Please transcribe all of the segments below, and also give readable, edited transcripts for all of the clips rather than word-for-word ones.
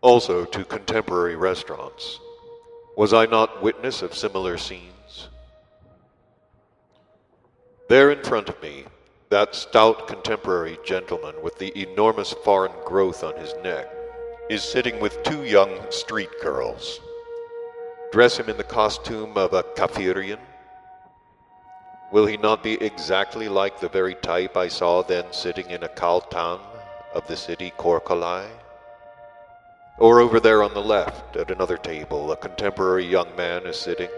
Also to contemporary restaurants. Was I not witness of similar scenes? There in front of me, that stout contemporary gentleman with the enormous foreign growth on his neck is sitting with two young street girls. Dress him in the costume of a Kafirian? Will he not be exactly like the very type I saw then sitting in a Kaltan of the city Korkalai? Or over there on the left, at another table, a contemporary young man is sitting,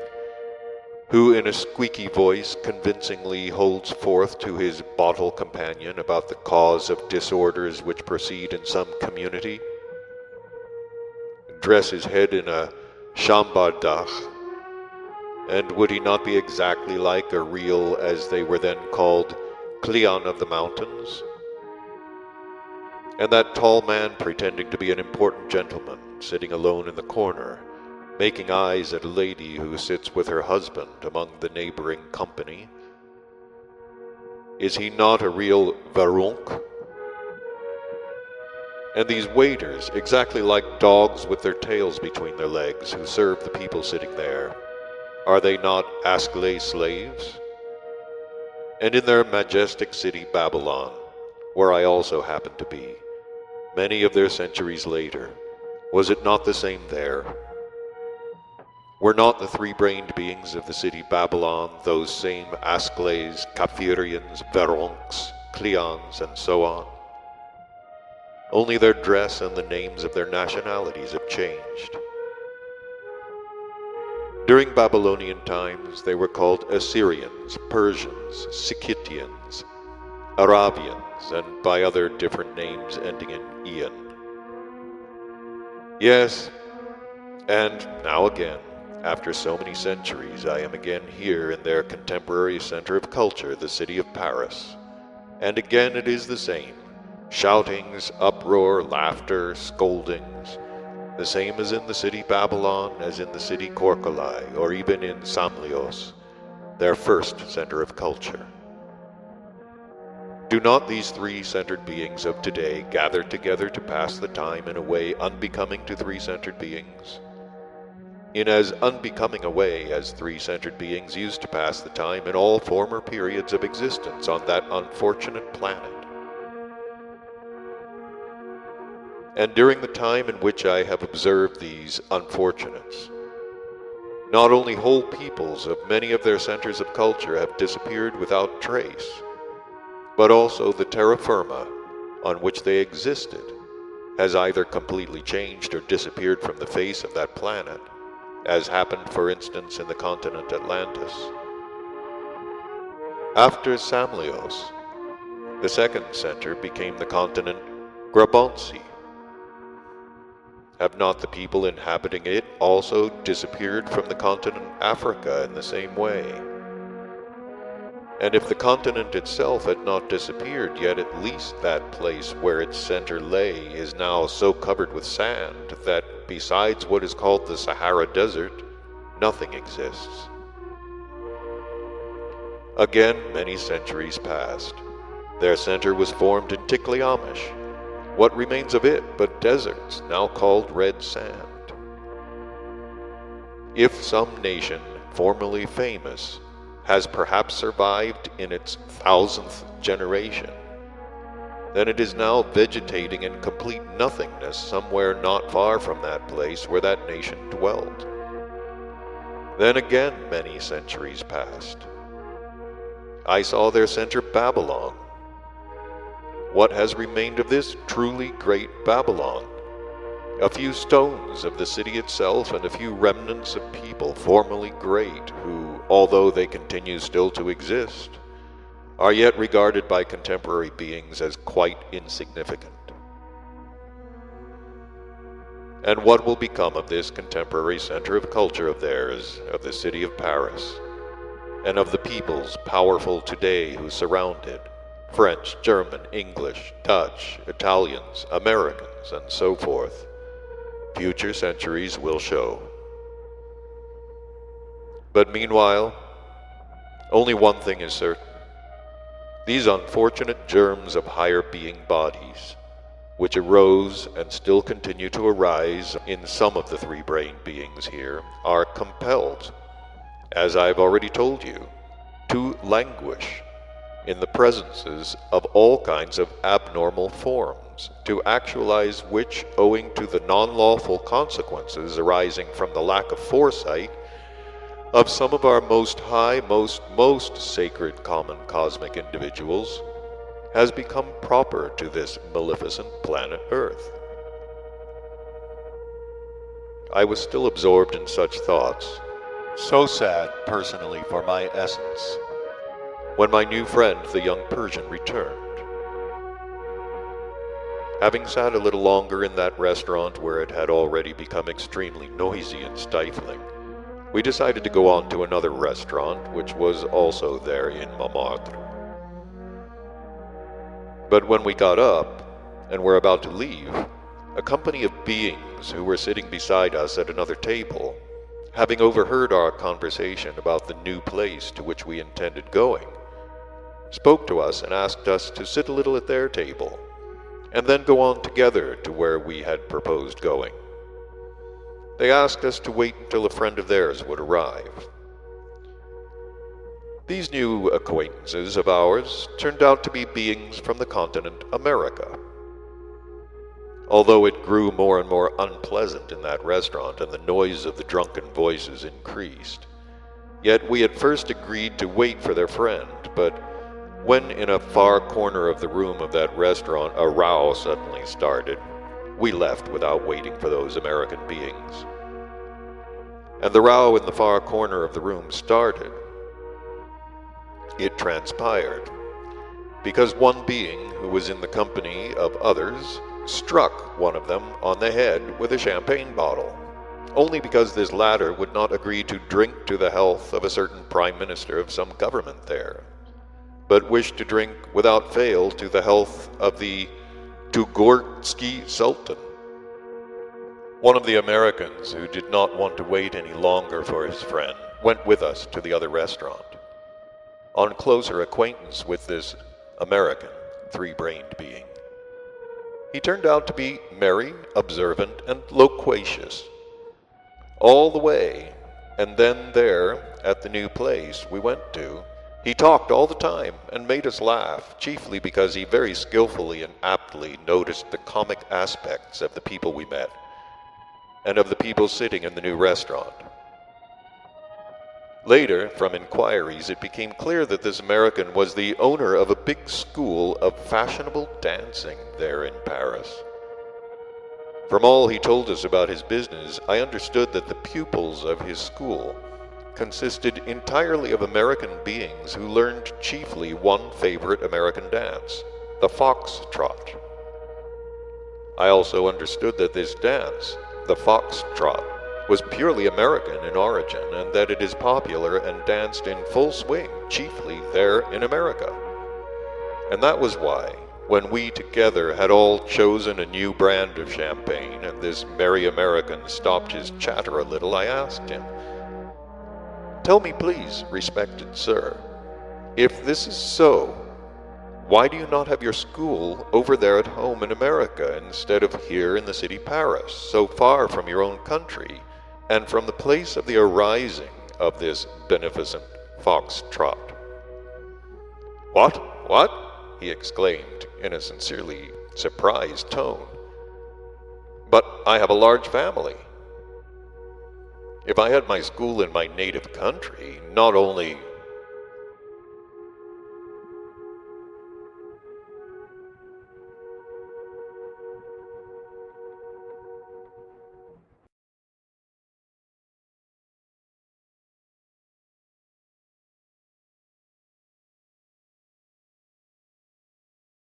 who in a squeaky voice convincingly holds forth to his bottle companion about the cause of disorders which proceed in some community, dress his head in a shambardach, and would he not be exactly like a real, as they were then called, Cleon of the mountains? And that tall man pretending to be an important gentleman, sitting alone in the corner, making eyes at a lady who sits with her husband among the neighboring company. Is he not a real Varunk? And these waiters, exactly like dogs with their tails between their legs, who serve the people sitting there, are they not Askley slaves? And in their majestic city Babylon, where I also happen to be, many of their centuries later, was it not the same there? Were not the three-brained beings of the city Babylon those same Askleys, Kafirians, Verunks, Cleons, and so on? Only their dress and the names of their nationalities have changed. During Babylonian times, they were called Assyrians, Persians, Sicytians, Arabians, and by other different names ending in Ian. Yes, and now again, after so many centuries, I am again here in their contemporary center of culture, the city of Paris. And again it is the same. Shoutings, uproar, laughter, scoldings. The same as in the city Babylon, as in the city Korkalai, or even in Samlios, their first center of culture. Do not these three-centered beings of today gather together to pass the time in a way unbecoming to three-centered beings? In as unbecoming a way as three-centered beings used to pass the time in all former periods of existence on that unfortunate planet. And during the time in which I have observed these unfortunates, not only whole peoples of many of their centers of culture have disappeared without trace, but also the terra firma on which they existed has either completely changed or disappeared from the face of that planet, as happened, for instance, in the continent Atlantis. After Samlios, the second center became the continent Grabonsi. Have not the people inhabiting it also disappeared from the continent Africa in the same way? And if the continent itself had not disappeared, yet at least that place where its center lay is now so covered with sand that besides what is called the Sahara Desert, nothing exists. Again, many centuries passed. Their center was formed in Tikliamish. What remains of it but deserts, now called red sand? If some nation, formerly famous, has perhaps survived in its 1000th generation, then it is now vegetating in complete nothingness somewhere not far from that place where that nation dwelt. Then again many centuries passed. I saw their center Babylon. What has remained of this truly great Babylon? A few stones of the city itself and a few remnants of people formerly great who, although they continue still to exist, are yet regarded by contemporary beings as quite insignificant. And what will become of this contemporary center of culture of theirs, of the city of Paris, and of the peoples powerful today who surround it, French, German, English, Dutch, Italians, Americans, and so forth? Future centuries will show. But meanwhile, only one thing is certain. These unfortunate germs of higher being bodies, which arose and still continue to arise in some of the three-brained beings here, are compelled, as I've already told you, to languish in the presences of all kinds of abnormal forms, to actualize which, owing to the non-lawful consequences arising from the lack of foresight of some of our most high, most sacred common cosmic individuals, has become proper to this maleficent planet Earth. I was still absorbed in such thoughts, so sad personally for my essence, when my new friend, the young Persian, returned. Having sat a little longer in that restaurant where it had already become extremely noisy and stifling, we decided to go on to another restaurant, which was also there in Montmartre. But when we got up and were about to leave, a company of beings who were sitting beside us at another table, having overheard our conversation about the new place to which we intended going, spoke to us and asked us to sit a little at their table, and then go on together to where we had proposed going. They asked us to wait until a friend of theirs would arrive. These new acquaintances of ours turned out to be beings from the continent America. Although it grew more and more unpleasant in that restaurant and the noise of the drunken voices increased, yet we had first agreed to wait for their friend, but when in a far corner of the room of that restaurant a row suddenly started, we left without waiting for those American beings. And the row in the far corner of the room started, it transpired, because one being who was in the company of others struck one of them on the head with a champagne bottle, only because this latter would not agree to drink to the health of a certain prime minister of some government there, but wished to drink without fail to the health of the Tugurtsky Sultan. One of the Americans, who did not want to wait any longer for his friend, went with us to the other restaurant. On closer acquaintance with this American three-brained being, he turned out to be merry, observant, and loquacious all the way, and then there, at the new place we went to, he talked all the time and made us laugh, chiefly because he very skillfully and aptly noticed the comic aspects of the people we met, and of the people sitting in the new restaurant. Later, from inquiries, it became clear that this American was the owner of a big school of fashionable dancing there in Paris. From all he told us about his business, I understood that the pupils of his school consisted entirely of American beings who learned chiefly one favorite American dance, the foxtrot. I also understood that this dance, the foxtrot, was purely American in origin, and that it is popular and danced in full swing, chiefly there in America. And that was why, when we together had all chosen a new brand of champagne, and this merry American stopped his chatter a little, I asked him, "Tell me, please, respected sir, if this is so, why do you not have your school over there at home in America instead of here in the city Paris, so far from your own country, and from the place of the arising of this beneficent foxtrot?" What? He exclaimed in a sincerely surprised tone. "But I have a large family. If I had my school in my native country, not only